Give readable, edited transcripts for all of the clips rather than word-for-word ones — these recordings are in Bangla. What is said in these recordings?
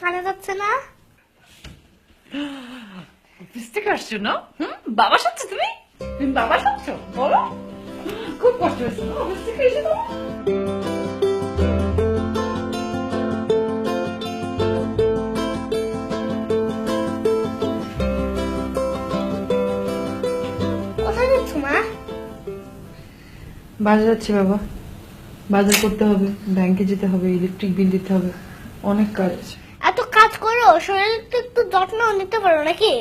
কানে যাচ্ছে না? অফিস থেকে আসছো না? বাবা সাথে তুমি বাবা সাথে বলো, খুব কষ্ট হয়েছে না অফিস থেকে এসে তোমার? কোথায় যাচ্ছ মা? বাজার যাচ্ছি বাবা, বাজার করতে হবে, ব্যাংকে যেতে হবে, ইলেকট্রিক বিল দিতে হবে, অনেক কাজ আছে। এত কাজ করো, শরীরটা একটু যত্ন নিতে পারো নাকি?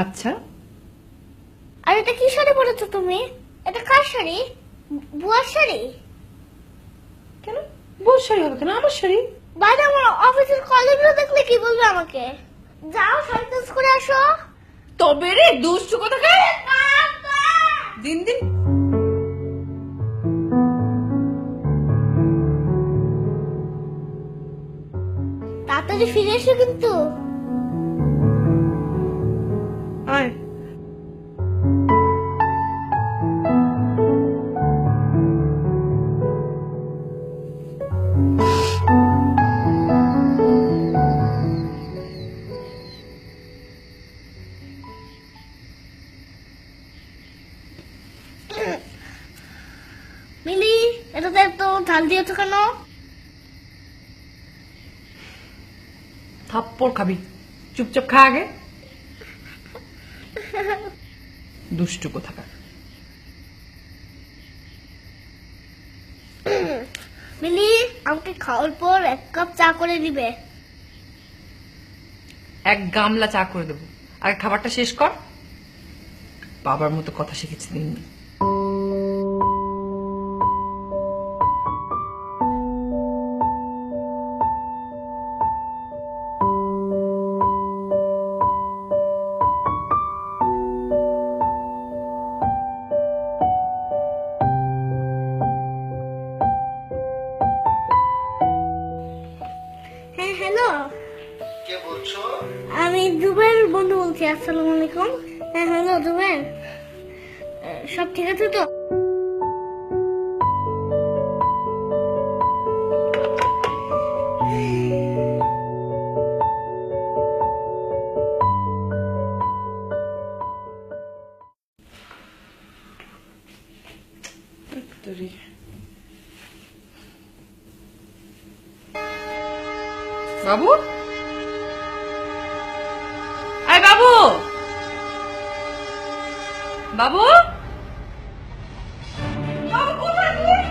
আচ্ছা, আর এটা কি শাড়ি পরেছো তুমি? এটা কার শাড়ি? বুয়ার শাড়ি? কেন বউর শাড়ি হবে কেন? আমার শাড়ি। বাইরে আমার অফিসের কলিগরা দেখলে কি বলবে আমাকে? যাও শাড়ি চেঞ্জ করে আসো। তবে রে দুষ্টু কোথাকার, দিন দিন তাড়াতাড়ি ফিরে এসো কিন্তু। আয়। মিলি, এটাতে এত ঝাল দিয়েছো কেন? থাপ্পড় খাবি, চুপচাপ খা আগে। দুষ্টু কোথাকার। মিলি, আমাকে খাওয়ার পর 1 কাপ চা করে দিবে। এক গামলা চা করে দেবো, আর খাবারটা শেষ কর। বাবার মতো কথা শিখেছি দিন। হ্যাঁ হ্যালো, কে বলছো? আমি জুবের বন্ধু বলছি। আসসালামু আলাইকুম। হ্যাঁ হ্যালো জুবের, সব ঠিক আছে তো? বাবু, আয় বাবু, বাবু, বাবু কোথায় তুই?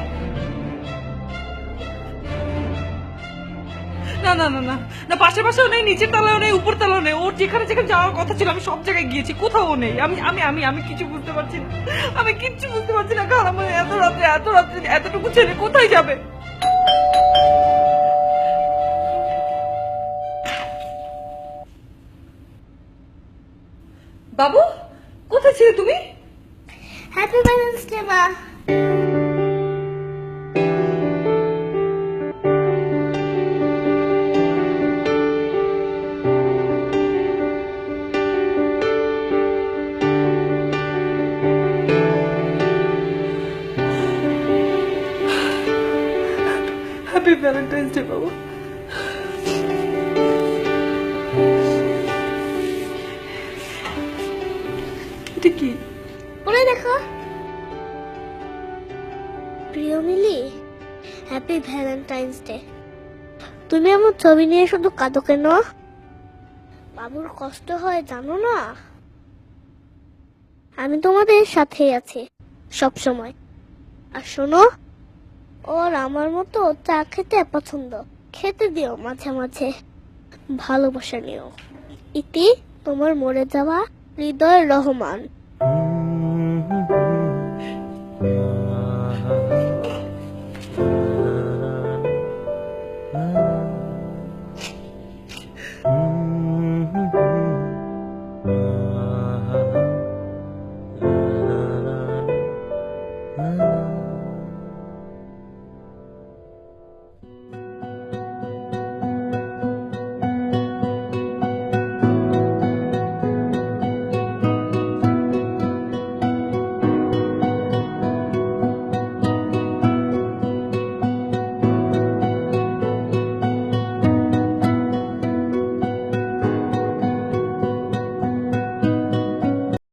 না না না না না, পাশের পাশেও নেই, নিচের তলাও নেই, উপর তলাও নেই। ওর যেখানে যেখানে যাওয়ার কথা ছিল আমি সব জায়গায় গিয়েছি, কোথাও নেই। আমি আমি আমি আমি কিছু বুঝতে পারছি না, আমি কিচ্ছু বুঝতে পারছি না। খারাপ, এত রাত্রে এতটুকু ছেলে কোথায় যাবে? বাবু, কোথায় ছিলে তুমি? হ্যাপি ভ্যালেন্টাইন্স ডে মা। হ্যাপি ভ্যালেন্টাইন্স ডে বাবু। এটা কি? পরে দেখো। প্রিয় মিলি, হ্যাপি ভ্যালেন্টাইন্স ডে। তুমি আমার ছবি নিয়ে শুধু কাঁদো কেন? বাবুর কষ্ট হয় জানো না? আমি তোমাদের সাথেই আছি সব সময়। আর শোনো, ওর আমার মতো চা খেতে পছন্দ, খেতে দিও মাঝে মাঝে, ভালোবাসা নিও। ইতি, তোমার মরে যাওয়া হৃদয় রহমান।